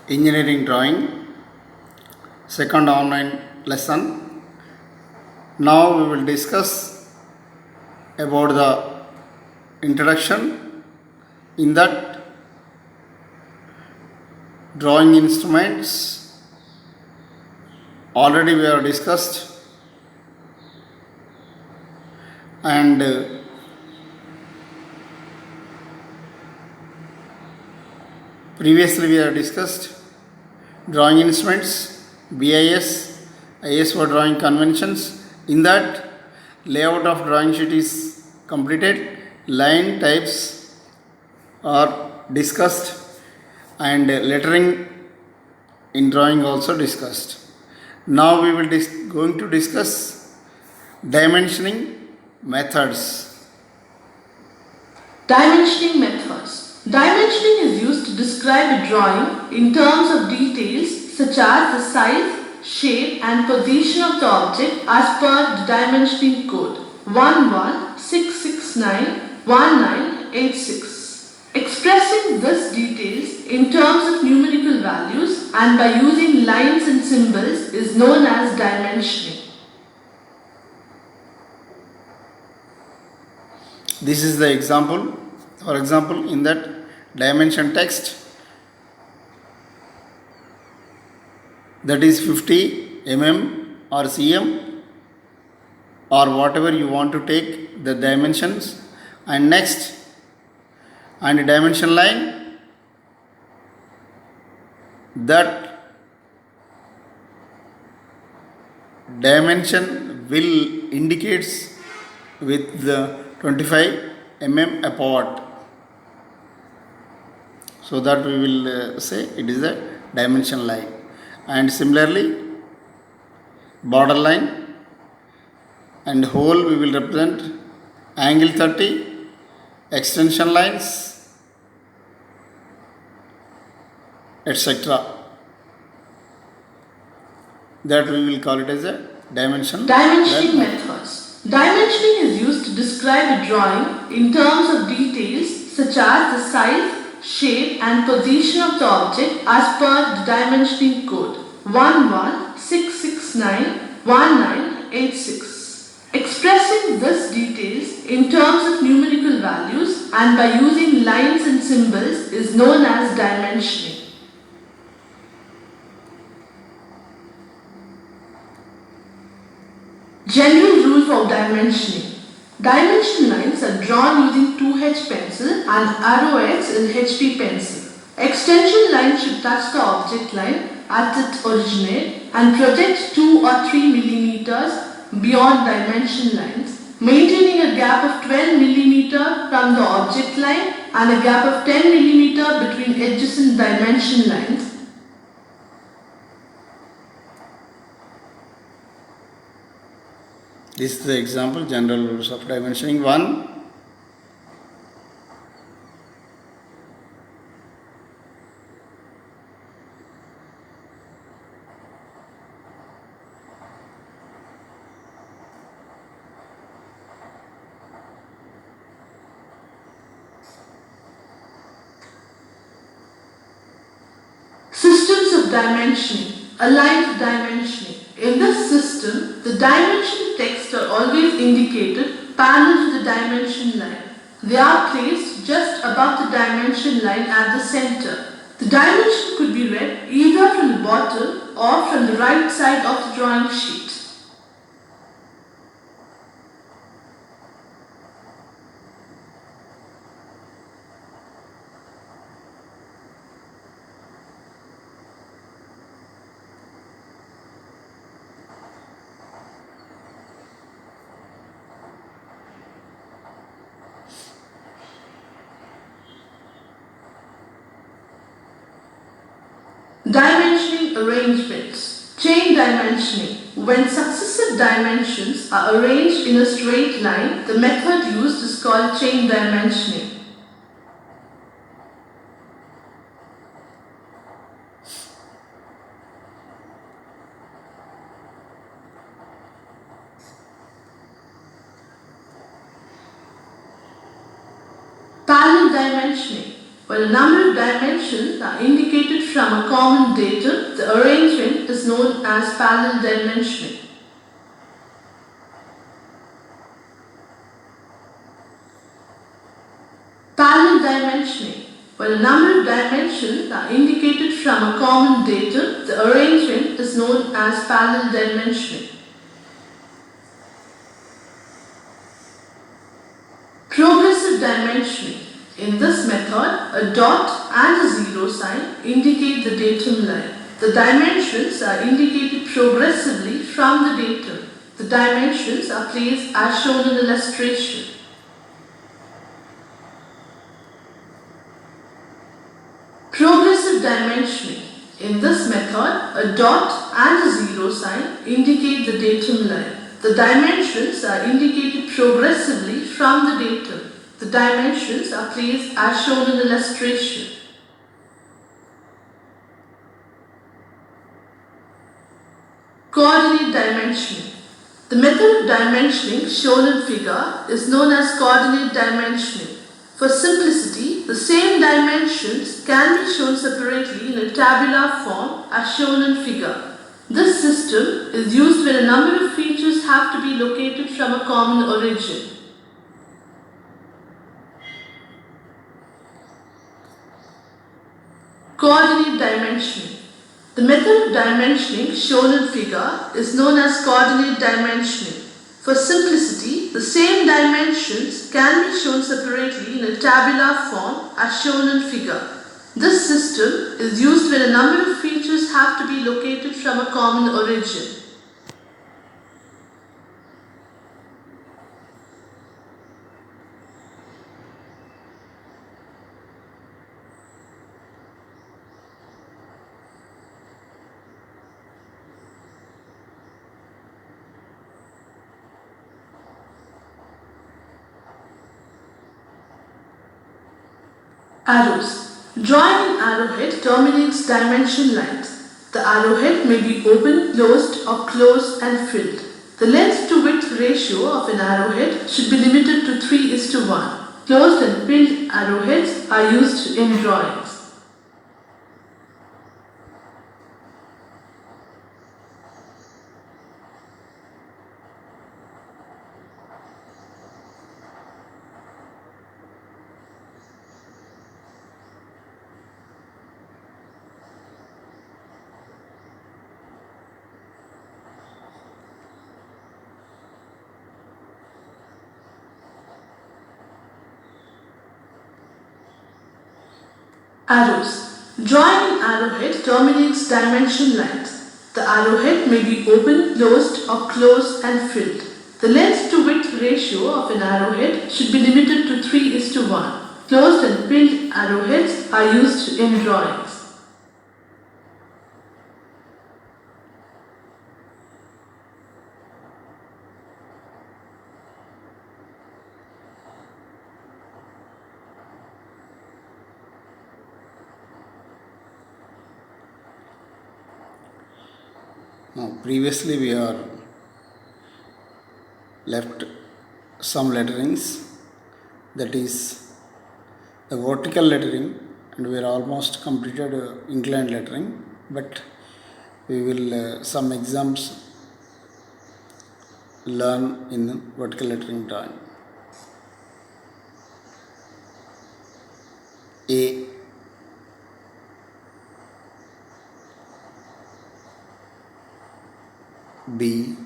Engineering drawing, second online lesson. Now we will discuss about the introduction. In that, drawing instruments already we have discussed, and previously we have discussed drawing instruments, BIS, IS for drawing conventions. In that, layout of drawing sheet is completed, line types are discussed, and lettering in drawing also discussed. Now we will going to discuss dimensioning methods. Dimensioning methods. Dimensioning is used to describe a drawing in terms of details such as the size, shape and position of the object as per the dimensioning code 1166911986. Expressing these details in terms of numerical values and by using lines and symbols is known as dimensioning. This is the example. For example, in that dimension text, that is 50 mm or cm or whatever you want to take the dimensions, and next, and dimension line, that dimension will indicates with the 25 mm apart, so that we will say it is a dimension line. And similarly, border line and hole we will represent angle 30, extension lines, etc. That we will call it as a dimension. Dimensioning methods. Dimensioning is used to describe a drawing in terms of details such as the size, shape and position of the object as per the dimensioning code 1166911986. Expressing these details in terms of numerical values and by using lines and symbols is known as dimensioning. General rules of dimensioning. Dimension lines are drawn using 2H pencil and arrowheads in HB pencil. Extension line should touch the object line at its originate and project 2 or 3 millimeters beyond dimension lines, maintaining a gap of 12 millimeter from the object line and a gap of 10 millimeter between adjacent dimension lines. This is the example, general rules of dimensioning. 1. Systems of dimensioning. Aligned dimensioning. In this system, the dimension text are always indicated parallel to the dimension line. They are placed just above the dimension line at the center. The dimension could be read either from the bottom or from the right side of the drawing sheet. Dimensioning arrangements. Chain dimensioning. When successive dimensions are arranged in a straight line, the method used is called chain dimensioning. Parallel dimensioning. When a number of dimensions are indicated from a common datum, the arrangement is known as parallel dimensioning. Parallel dimensioning. When a number of dimensions are indicated from a common datum, the arrangement is known as parallel dimensioning. Progressive dimensioning. In this method, a dot and a zero sign indicate the datum line. The dimensions are indicated progressively from the datum. The dimensions are placed as shown in the illustration. Progressive dimensioning. In this method, a dot and a zero sign indicate the datum line. The dimensions are indicated progressively from the datum. The dimensions are placed as shown in the illustration. Coordinate dimensioning. The method of dimensioning shown in figure is known as coordinate dimensioning. For simplicity, the same dimensions can be shown separately in a tabular form as shown in figure. This system is used when a number of features have to be located from a common origin. Coordinate dimensioning. The method of dimensioning shown in figure is known as coordinate dimensioning. For simplicity, the same dimensions can be shown separately in a tabular form as shown in figure. This system is used when a number of features have to be located from a common origin. Arrows. Drawing an arrowhead terminates dimension lines. The arrowhead may be open, closed or closed and filled. The length to width ratio of an arrowhead should be limited to 3:1. Closed and filled arrowheads are used in drawings. Arrows. Drawing an arrowhead terminates dimension lines. The arrowhead may be open, closed or closed and filled. The length to width ratio of an arrowhead should be limited to 3:1. Closed and filled arrowheads are used in drawings. Now, previously we are left some letterings, that is the vertical lettering, and we are almost completed inclined lettering, but we will some exams learn in vertical lettering drawing. A, B,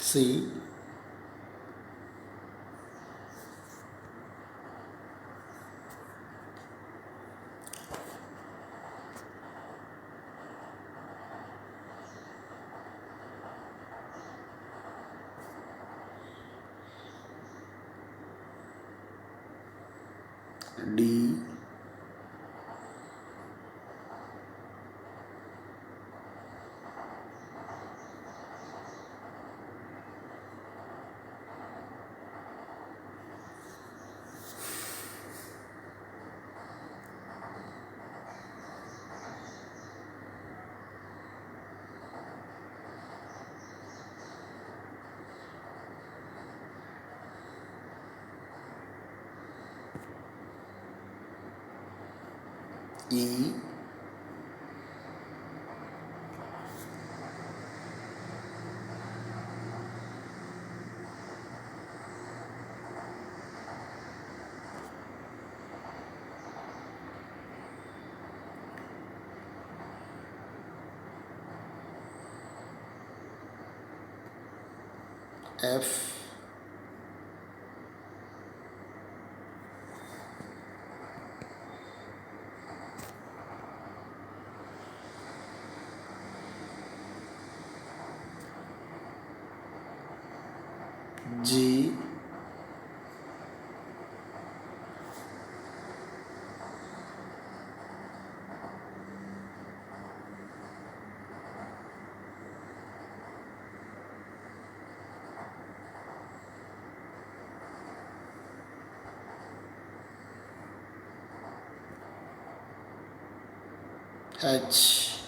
C, D, E, F, G, H,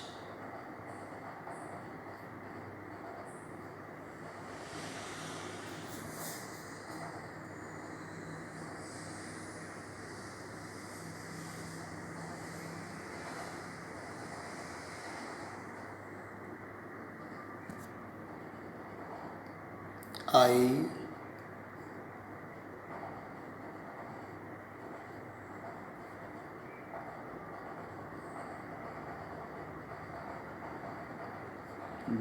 I,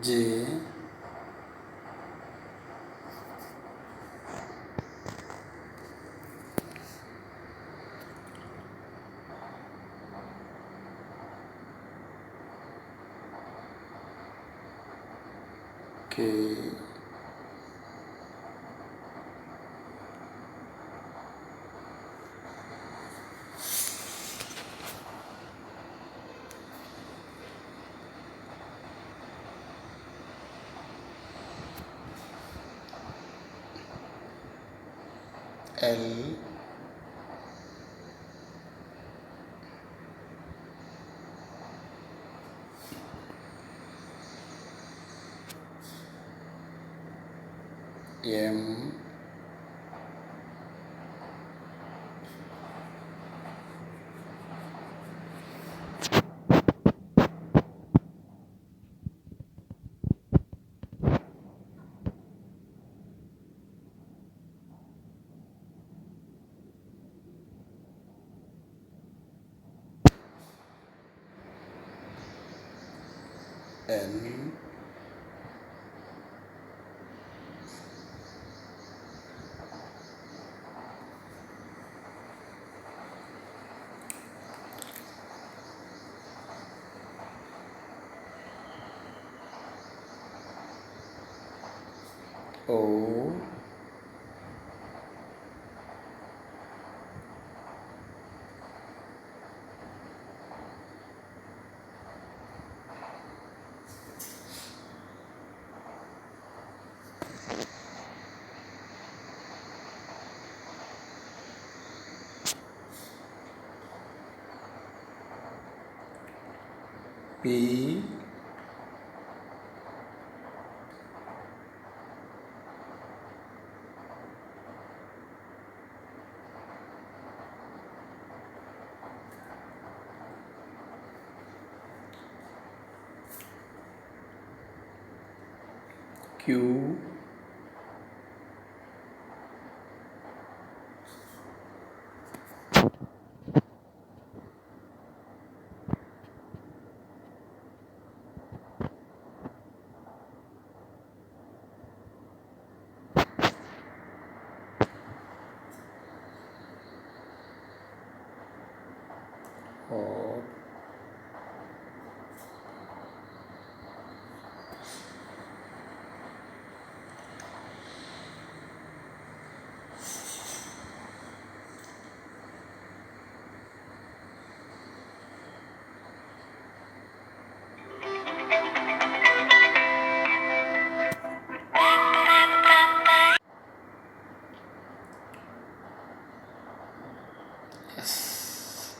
J, K, L, M, N, O, P, Q, O, S.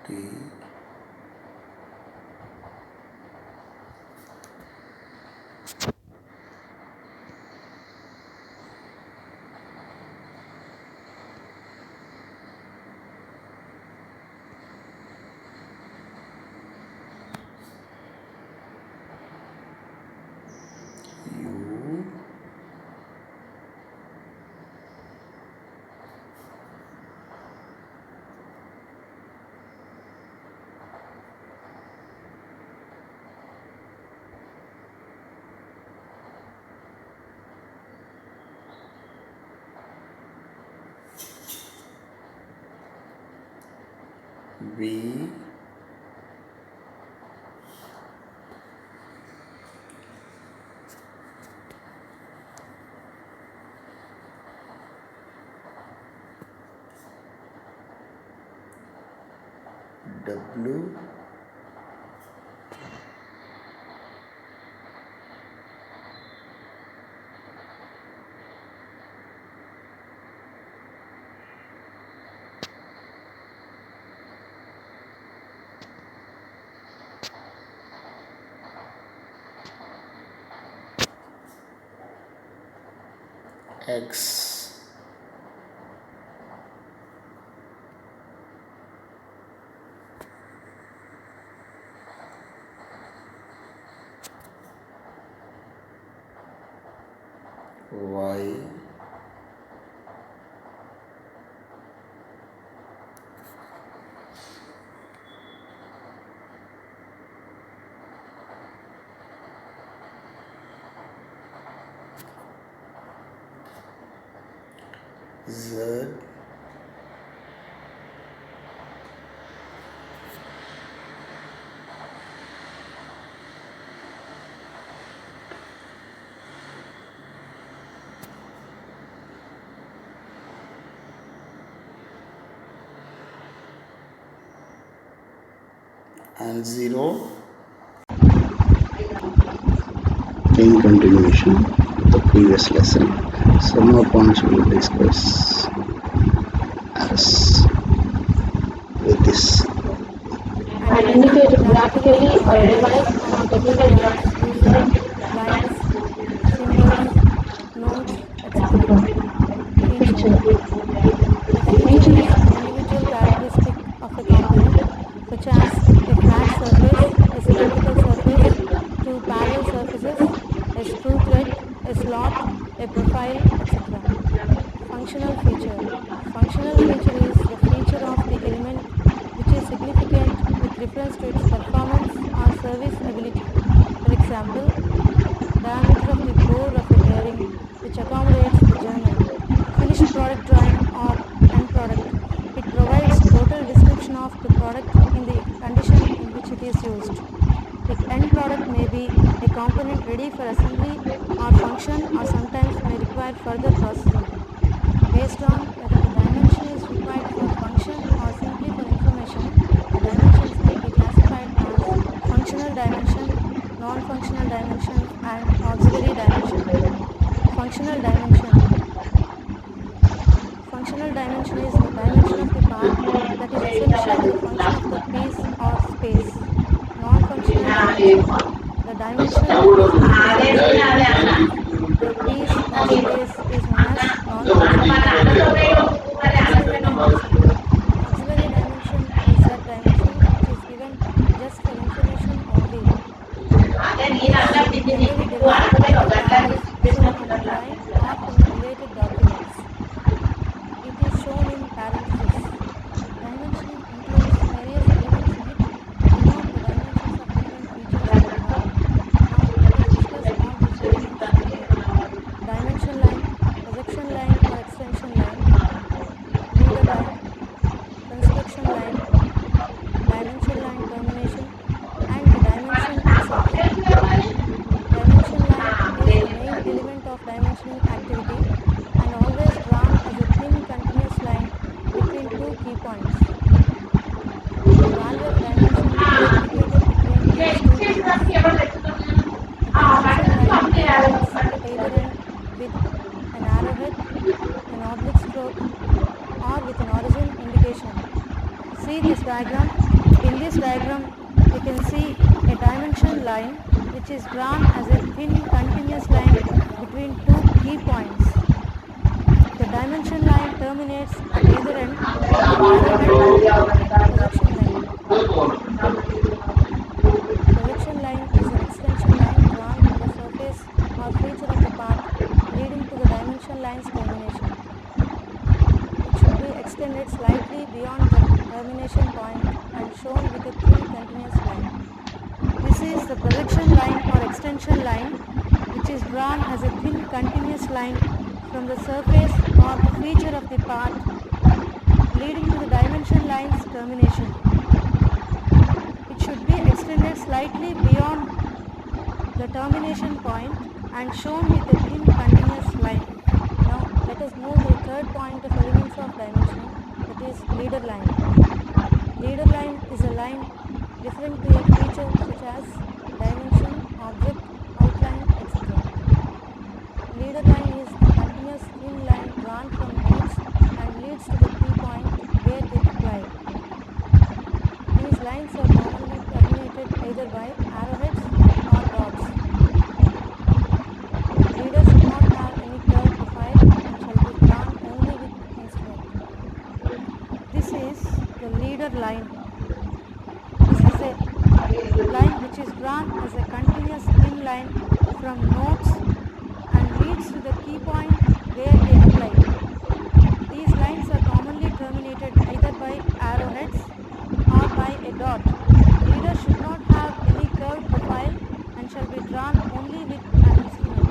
T U V W X Y Z and 0. In continuation with the previous lesson, some more points we will discuss as with this. And indicate graphically a device on technical terms using lines, symbols, notes, etc. Feature. A feature is an individual characteristic of a component, such as a flat surface, a cylindrical surface, two parallel surfaces, a screw thread, a slot, a profile, etc. Functional feature. Functional feature is the feature of the element which is significant with reference to its performance or service ability. For example, diameter of the bore of a bearing which accommodates the journal. Finished product drawing or end product. It provides total description of the product in the condition in which it is used. The end product may be a component ready for assembly or function, or sometimes may require further processing. Based on whether the dimension is required for function or simply for information, the dimensions may be classified as functional dimension, non-functional dimension, and auxiliary dimension. Functional dimension. Functional dimension is the dimension of the part that is essential to the function of the piece or space. Non-functional dimension. The dimension that is not essential to the function of the piece or space is known as non-functional dimension. Auxiliary dimension. Auxiliary dimension is that dimension which is given just for information only. This generally derives from the values shown on the drawing or from the related documents. It is shown in parentheses. Dimensioning includes various elements in it that denote the dimensions of different features of the drawing. Now let us discuss all these elements further. Dimension line, projection line or extension line, leader line, construction line, dimension line termination, and the dimension itself. Dimension line is the main element of dimensioning activity and always drawn as a thin continuous line between two key points. The value of dimension is indicated between these 2 points. A dimension line indicates a tailor end with an arrowhead, an oblique stroke, or with an origin indication. See this diagram. this diagram, you can see a dimension line which is drawn as a thin continuous line between two key points. The dimension line terminates at either end with an arrowhead projection line. Projection line is an extension line drawn from the surface or feature of the part leading to the dimension line's termination. It should be extended slightly beyond the termination point and shown with a thin continuous line. This is the projection line or extension line which is drawn as a thin continuous line from the surface or feature of the part leading to the dimension line's termination. It should be extended slightly beyond the termination point and shown with a thin continuous line. Now let us move to the third point of elements of dimensioning, that is leader line. Leader line is a line referring to a feature such as dimension, object, outline, etc. Leader line is the continuous thin line drawn from nodes and leads to the key point where they apply. These lines are commonly terminated either by arrowheads or dots. Leader should not have any curve profile and shall be drawn only with instrument. This is the leader line. This is a line which is drawn as a continuous thin line from nodes and leads to the key point where they apply. These lines are commonly terminated either by arrowheads or by a dot. Leader should not have any curved profile and shall be drawn only with an instrument.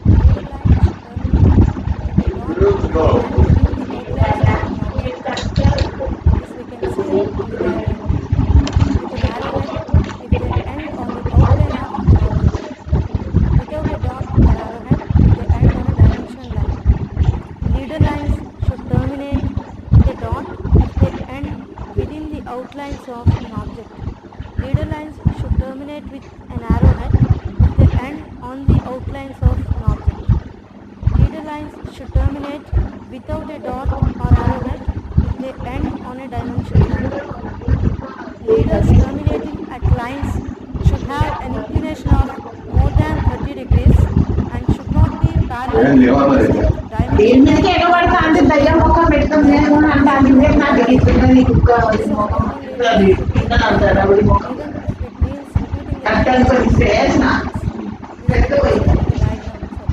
Leader line should terminate with a dot and within the outlines of an object. This we can see in the diagram. With an arrowhead if they end on the outline of an object. Without a dot or arrowhead if they end on a dimension line. Leader lines should terminate with a dot if they end within the outlines of an object. Leader lines should terminate with an arrowhead if they end on the outlines of an object. Leader lines should terminate without a dot or arrowhead if they end on a dimension line. Leaders terminating at lines should have an inclination of more than 30 degrees and should not be parallel to opposite dimension line or projection line. Size of drawn leaders should be equal even if it means repeating a dimension several times. This we can see in the diagram itself.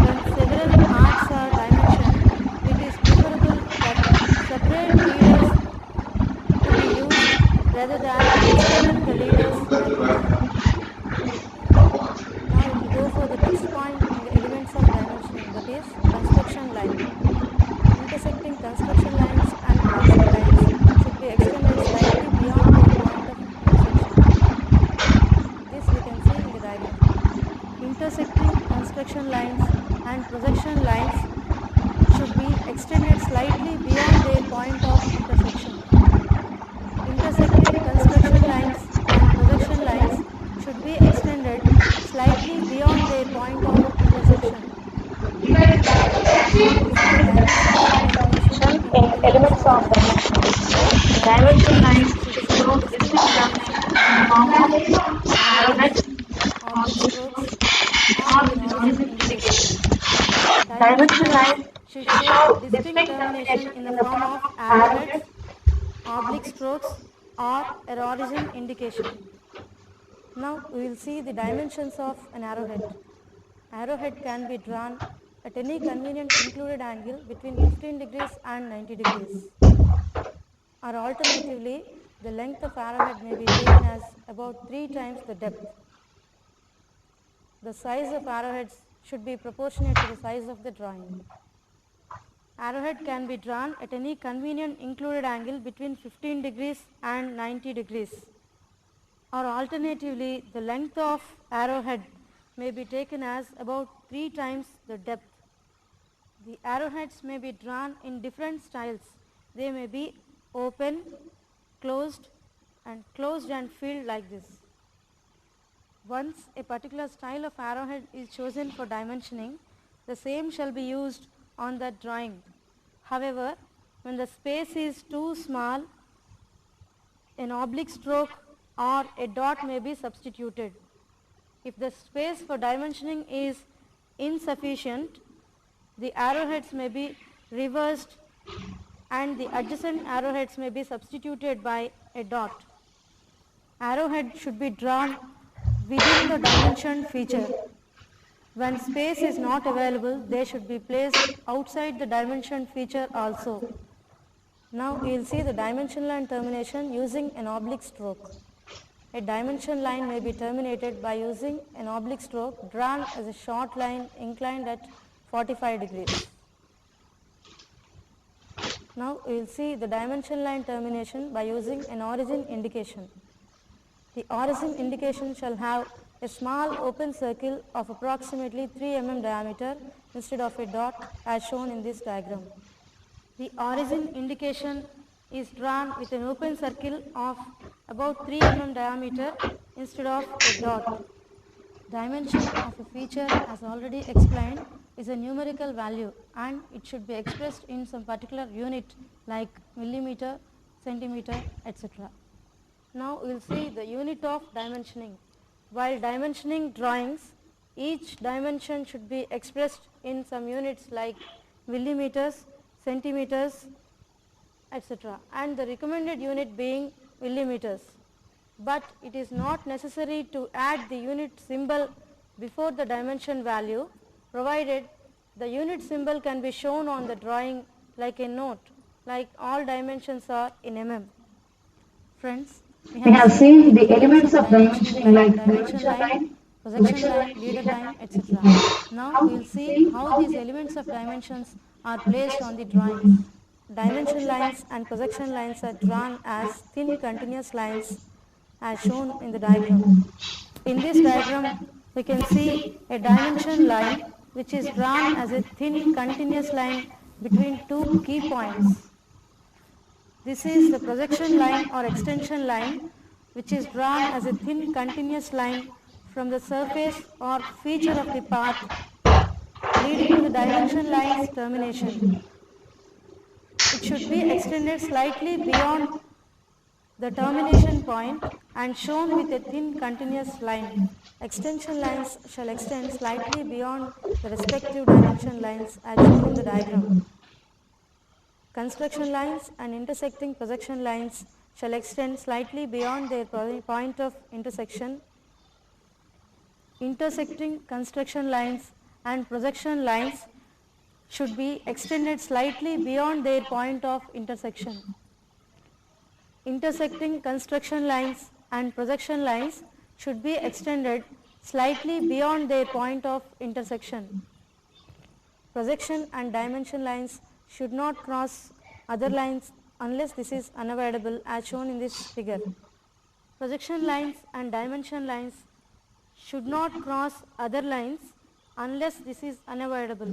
When several parts are dimensioned, it is preferable that separate leaders to be used rather than extending the leaders like this. Now we will go for the next point in the elements of dimensioning, that is construction line. Intersecting construction lines and projection lines should be extended slightly beyond their point of intersection. This we can see in the diagram. Intersecting construction lines and projection lines should be extended slightly beyond their point of intersection. Intersecting construction lines and projection lines should be extended slightly beyond their point of intersection. Now we will see the dimensions of termination in elements of dimensioning. Dimension lines should show distinct termination in the form of arrowheads, oblique strokes, or with an origin indication. Dimension lines should show distinct termination in the form of arrowheads, oblique strokes, or an origin indication. Now we will see the dimensions of an arrowhead. Arrowhead can be drawn at any convenient included angle between 15 degrees and 90 degrees. Or alternatively, the length of arrowhead may be taken as about 3 times the depth. The size of arrowheads should be proportionate to the size of the drawing. Arrowhead can be drawn at any convenient included angle between 15 degrees and 90 degrees. Or alternatively, the length of arrowhead may be taken as about 3 times the depth. The arrowheads may be drawn in different styles. They may be open, closed and filled like this. Once a particular style of arrowhead is chosen for dimensioning, the same shall be used on that drawing. However, when the space is too small, an oblique stroke or a dot may be substituted. If the space for dimensioning is insufficient, the arrowheads may be reversed and the adjacent arrowheads may be substituted by a dot. Arrowhead should be drawn within the dimension feature. When space is not available, they should be placed outside the dimension feature also. Now we will see the dimension line termination using an oblique stroke. A dimension line may be terminated by using an oblique stroke drawn as a short line inclined at 45 degrees. Now we will see the dimension line termination by using an origin indication. The origin indication shall have a small open circle of approximately 3 mm diameter instead of a dot as shown in this diagram. The origin indication is drawn with an open circle of about 3 mm diameter instead of a dot. Dimension of a feature, as already explained, is a numerical value and it should be expressed in some particular unit like millimeter, centimeter, etc. Now we will see the unit of dimensioning. While dimensioning drawings, each dimension should be expressed in some units like millimeters, centimeters, etc. and the recommended unit being millimeters. But it is not necessary to add the unit symbol before the dimension value, provided the unit symbol can be shown on the drawing like a note, like all dimensions are in mm. Friends, we have seen the elements of dimensioning like dimension line, projection line, leader line, etc. Now we will see how these elements of dimensions are placed on the drawings. Dimension lines and projection lines are drawn as thin continuous lines as shown in the diagram. In this diagram, we can see a dimension line which is drawn as a thin continuous line between two key points. This is the projection line or extension line which is drawn as a thin continuous line from the surface or feature of the part leading to the dimension line's termination. It should be extended slightly beyond the termination point and shown with a thin continuous line. Extension lines shall extend slightly beyond the respective dimension lines as shown in the diagram. Construction lines and intersecting projection lines shall extend slightly beyond their point of intersection. Intersecting construction lines and projection lines should be extended slightly beyond their point of intersection. Intersecting construction lines and projection lines should be extended slightly beyond their point of intersection. Projection and dimension lines should not cross other lines unless this is unavoidable as shown in this figure. Projection lines and dimension lines should not cross other lines unless this is unavoidable.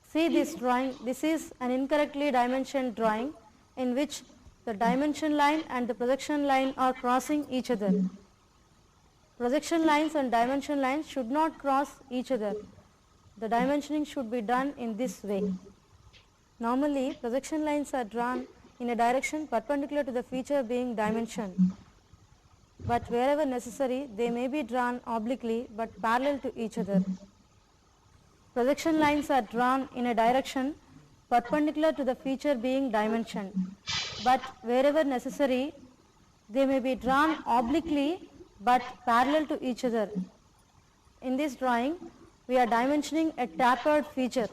See this drawing. This is an incorrectly dimensioned drawing in which the dimension line and the projection line are crossing each other. Projection lines and dimension lines should not cross each other. The dimensioning should be done in this way. Normally, projection lines are drawn in a direction perpendicular to the feature being dimensioned. But wherever necessary, they may be drawn obliquely but parallel to each other. Projection lines are drawn in a direction perpendicular to the feature being dimensioned. But wherever necessary, they may be drawn obliquely but parallel to each other. In this drawing, we are dimensioning a tapered feature.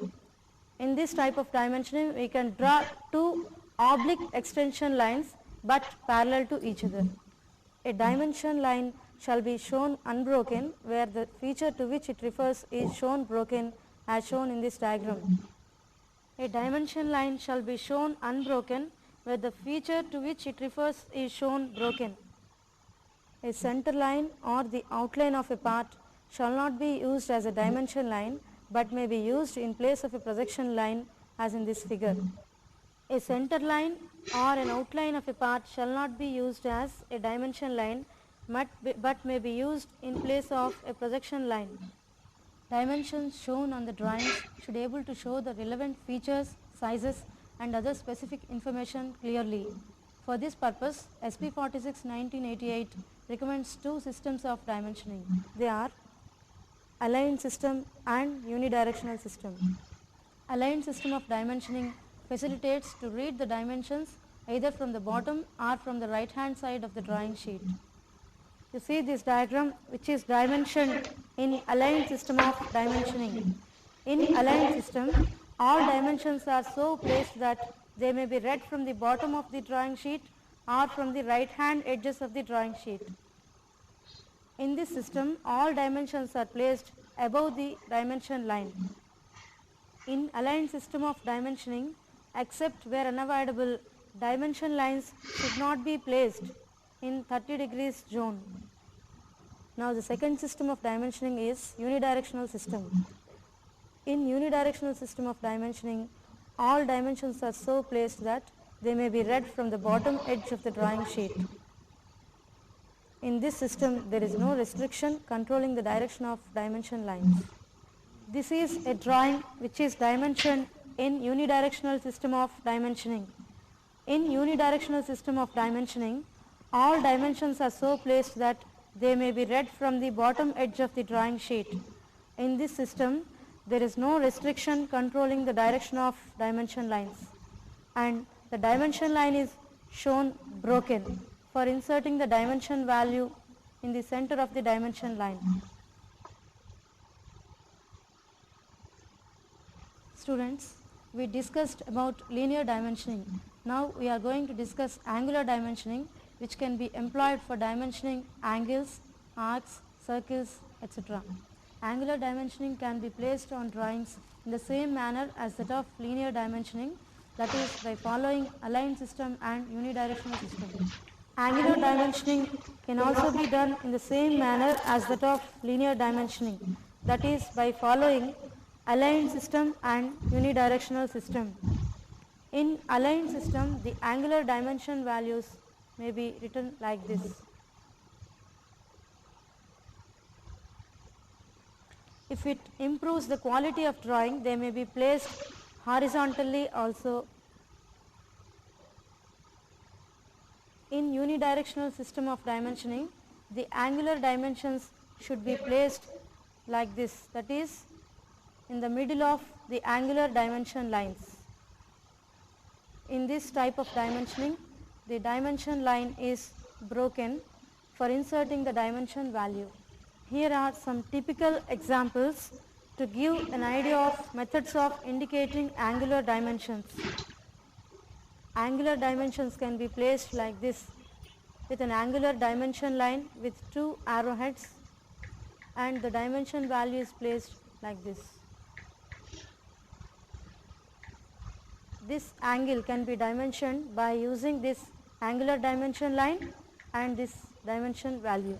In this type of dimensioning, we can draw two oblique extension lines but parallel to each other. A dimension line shall be shown unbroken where the feature to which it refers is shown broken as shown in this diagram. A dimension line shall be shown unbroken where the feature to which it refers is shown broken. A center line or the outline of a part shall not be used as a dimension line but may be used in place of a projection line as in this figure. A center line or an outline of a part shall not be used as a dimension line but may be used in place of a projection line. Dimensions shown on the drawings should be able to show the relevant features, sizes and other specific information clearly. For this purpose, SP 46 1988 recommends two systems of dimensioning. They are aligned system and unidirectional system. Aligned system of dimensioning facilitates to read the dimensions either from the bottom or from the right hand side of the drawing sheet. You see this diagram, which is dimensioned in aligned system of dimensioning. In aligned system, all dimensions are so placed that they may be read from the bottom of the drawing sheet or from the right hand edges of the drawing sheet. In this system, all dimensions are placed above the dimension line. In aligned system of dimensioning, except where unavoidable, dimension lines should not be placed in 30 degrees zone. Now the second system of dimensioning is unidirectional system. In unidirectional system of dimensioning, all dimensions are so placed that they may be read from the bottom edge of the drawing sheet. In this system, there is no restriction controlling the direction of dimension lines. This is a drawing which is dimensioned in unidirectional system of dimensioning. In unidirectional system of dimensioning, all dimensions are so placed that they may be read from the bottom edge of the drawing sheet. In this system, there is no restriction controlling the direction of dimension lines, and the dimension line is shown broken for inserting the dimension value in the center of the dimension line. Students, we discussed about linear dimensioning. Now we are going to discuss angular dimensioning, which can be employed for dimensioning angles, arcs, circles, etc. Angular dimensioning can be placed on drawings in the same manner as that of linear dimensioning, that is by following aligned system and unidirectional system. Angular dimensioning can also be done in the same manner as that of linear dimensioning, that is by following aligned system and unidirectional system. In aligned system, the angular dimension values may be written like this. If it improves the quality of drawing, they may be placed horizontally also. In unidirectional system of dimensioning, the angular dimensions should be placed like this, that is in the middle of the angular dimension lines. In this type of dimensioning, the dimension line is broken for inserting the dimension value. Here are some typical examples to give an idea of methods of indicating angular dimensions. Angular dimensions can be placed like this, with an angular dimension line with two arrowheads, and the dimension value is placed like this. This angle can be dimensioned by using this angular dimension line and this dimension value.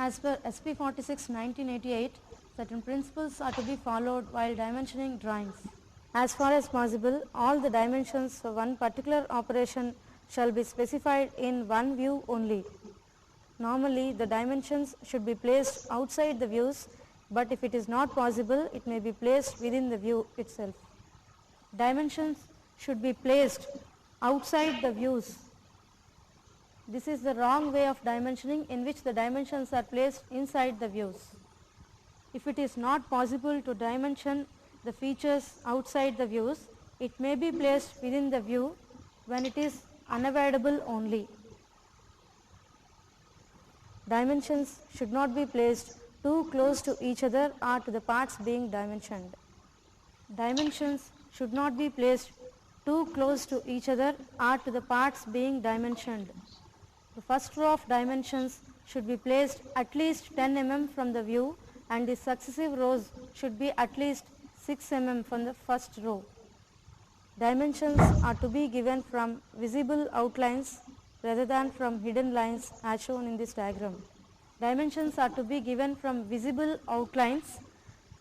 As per SP 46 1988, certain principles are to be followed while dimensioning drawings. As far as possible, all the dimensions of one particular operation shall be specified in one view only. Normally, the dimensions should be placed outside the views, but if it is not possible, it may be placed within the view itself. Dimensions should be placed outside the views. This is the wrong way of dimensioning, in which the dimensions are placed inside the views. If it is not possible to dimension the features outside the views, it may be placed within the view when it is unavoidable only. Dimensions should not be placed too close to each other or to the parts being dimensioned. Dimensions should not be placed too close to each other or to the parts being dimensioned. The first row of dimensions should be placed at least 10 mm from the view, and the successive rows should be at least 6 mm from the first row. Dimensions are to be given from visible outlines rather than from hidden lines, as shown in this diagram. Dimensions are to be given from visible outlines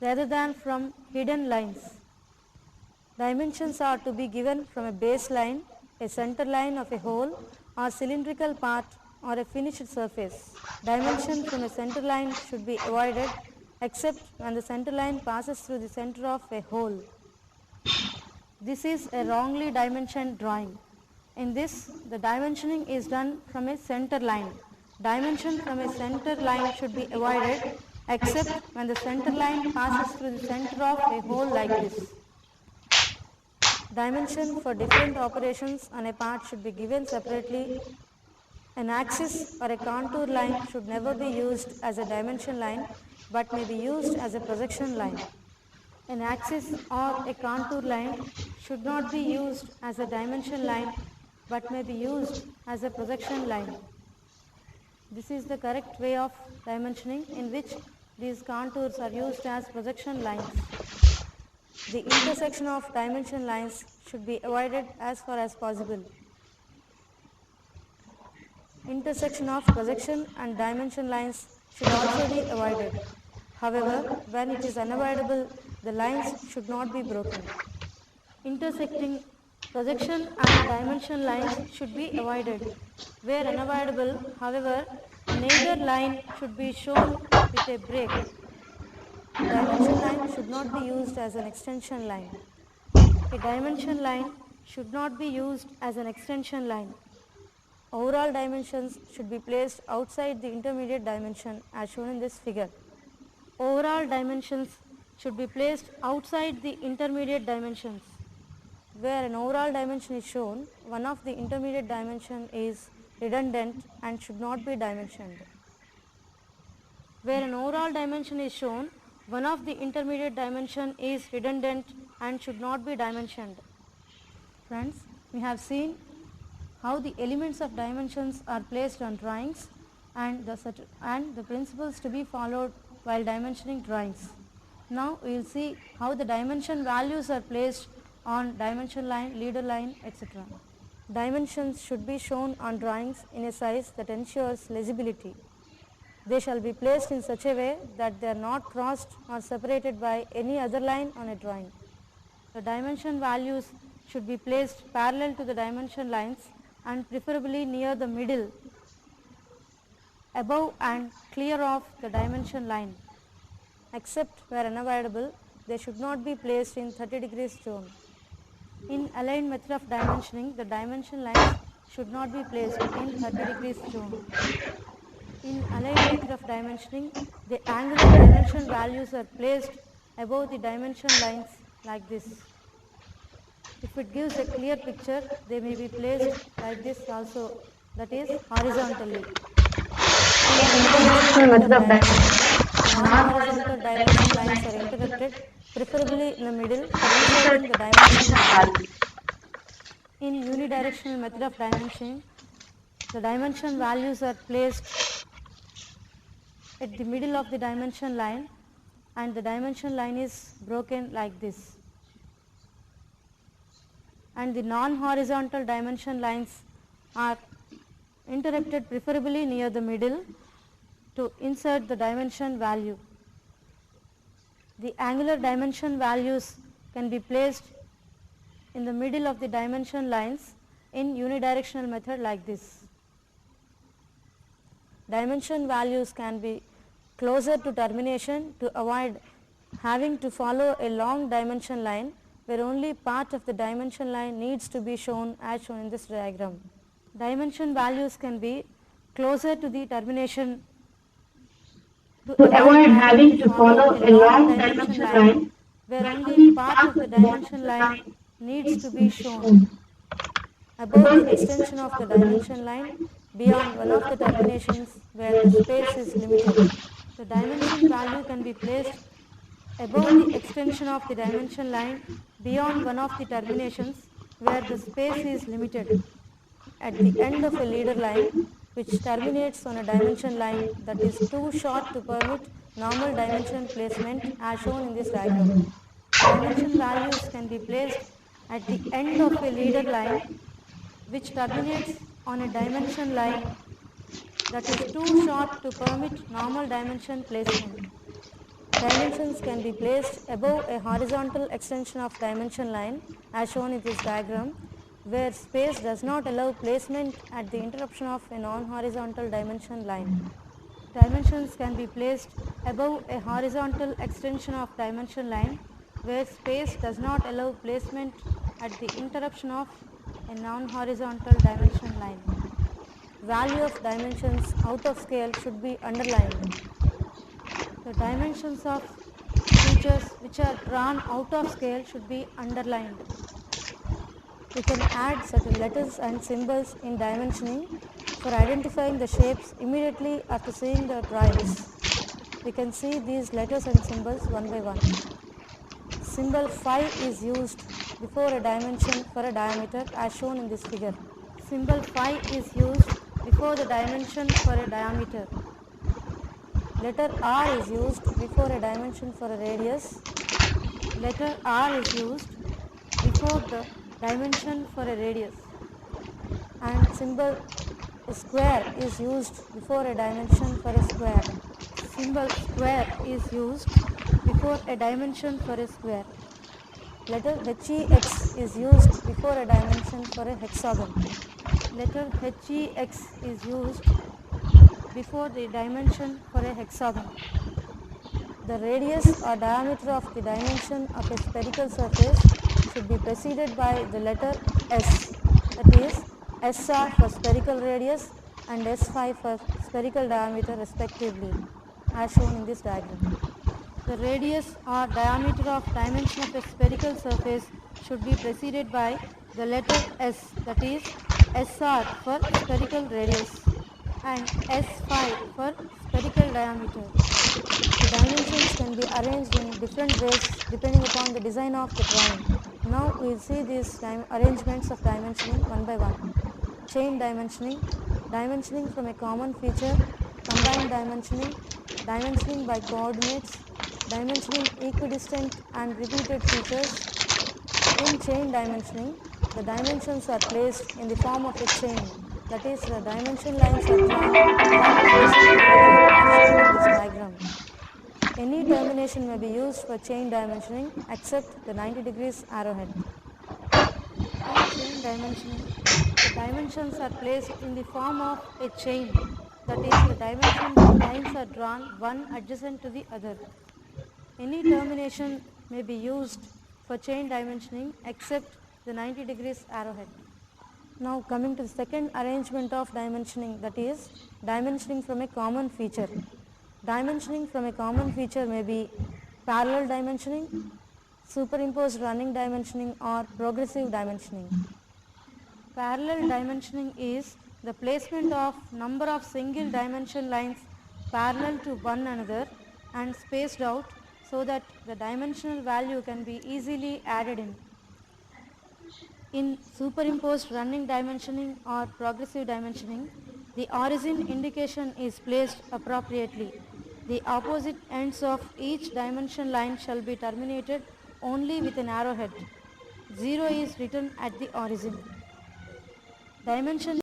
rather than from hidden lines. Dimensions are to be given from a baseline, a center line of a hole or cylindrical part, or a finished surface. Dimension from a center line should be avoided except when the center line passes through the center of a hole. This is a wrongly dimensioned drawing. In this, the dimensioning is done from a center line. Dimension from a center line should be avoided except when the center line passes through the center of a hole like this. Dimension for different operations on a part should be given separately. An axis or a contour line should never be used as a dimension line but may be used as a projection line. An axis or a contour line should not be used as a dimension line but may be used as a projection line. This is the correct way of dimensioning in which these contours are used as projection lines. The intersection of dimension lines should be avoided as far as possible. Intersection of projection and dimension lines should also be avoided. However, when it is unavoidable, the lines should not be broken. Intersecting projection and dimension lines should be avoided. Where unavoidable, however, neither line should be shown with a break. Dimension line should not be used as an extension line. A dimension line should not be used as an extension line. Overall dimensions should be placed outside the intermediate dimension as shown in this figure. Overall dimensions should be placed outside the intermediate dimensions. Where an overall dimension is shown, one of the intermediate dimension is redundant and should not be dimensioned. Where an overall dimension is shown, one of the intermediate dimension is redundant and should not be dimensioned. Friends, we have seen how the elements of dimensions are placed on drawings and the principles to be followed while dimensioning drawings. Now we will see how the dimension values are placed on dimension line, leader line, etc. Dimensions should be shown on drawings in a size that ensures legibility. They shall be placed in such a way that they are not crossed or separated by any other line on a drawing. The dimension values should be placed parallel to the dimension lines and preferably near the middle, above and clear of the dimension line. Except where unavoidable, they should not be placed in 30 degrees zone. In aligned method of dimensioning, the dimension lines should not be placed in 30 degrees zone. In aligned method of dimensioning, the angular dimension values are placed above the dimension lines like this. If it gives a clear picture, they may be placed like this also, that is horizontally. Non-horizontal dimension lines are interrupted, preferably in the middle, for inserting the dimension value. In unidirectional method of dimensioning, the dimension values are placed at the middle of the dimension line and the dimension line is broken like this. And the non-horizontal dimension lines are interrupted preferably near the middle to insert the dimension value. The angular dimension values can be placed in the middle of the dimension lines in unidirectional method like this. Dimension values can be closer to termination to avoid having to follow a long dimension line where only part of the dimension line needs to be shown as shown in this diagram. Dimension values can be closer to the termination to avoid having to follow a long dimension line where only part of the dimension line needs to be shown. Above the extension of the dimension line beyond one of the terminations where the space is limited. The dimension value can be placed above the extension of the dimension line beyond one of the terminations where the space is limited. At the end of a leader line which terminates on a dimension line that is too short to permit normal dimension placement as shown in this diagram. Dimension values can be placed at the end of a leader line which terminates on a dimension line that is too short to permit normal dimension placement. Dimensions can be placed above a horizontal extension of dimension line as shown in this diagram where space does not allow placement at the interruption of a non-horizontal dimension line. Dimensions can be placed above a horizontal extension of dimension line where space does not allow placement at the interruption of a non-horizontal dimension line. Value of dimensions out of scale should be underlined. The dimensions of features which are drawn out of scale should be underlined. We can add certain letters and symbols in dimensioning for identifying the shapes immediately after seeing the drawings. We can see these letters and symbols one by one. Symbol phi is used before a dimension for a diameter as shown in this figure. Symbol phi is used before the dimension for a diameter. Letter R is used before a dimension for a radius. Letter R is used before the dimension for a radius. And symbol square is used before a dimension for a square. Symbol square is used before a dimension for a square. Letter HEX is used before a dimension for a hexagon. Letter HEX is used before the dimension for a hexagon. The radius or diameter of the dimension of a spherical surface should be preceded by the letter S, that is SR for spherical radius and S5 for spherical diameter respectively, as shown in this diagram. The radius or diameter of dimension of a spherical surface should be preceded by the letter S, that is SR for spherical radius and S5 for spherical diameter. The dimensions can be arranged in different ways depending upon the design of the drawing. Now we will see these arrangements of dimensioning one by one. Chain dimensioning, dimensioning from a common feature, combined dimensioning, dimensioning by coordinates, dimensioning equidistant and repeated features. In chain dimensioning, the dimensions are placed in the form of a chain, that is, the dimension lines are drawn one adjacent to the other as shown in this diagram. Any termination may be used for chain dimensioning except the 90 degrees arrowhead. In chain dimensioning, the dimensions are placed in the form of a chain, that is, the dimension lines are drawn one adjacent to the other. Any termination may be used for chain dimensioning except the 90 degrees arrowhead. Now coming to the second arrangement of dimensioning, that is dimensioning from a common feature. Dimensioning from a common feature may be parallel dimensioning, superimposed running dimensioning or progressive dimensioning. Parallel dimensioning is the placement of number of single dimension lines parallel to one another and spaced out so that the dimensional value can be easily added in. In superimposed running dimensioning or progressive dimensioning, the origin indication is placed appropriately. The opposite ends of each dimension line shall be terminated only with an arrowhead. 0 is written at the origin. Dimension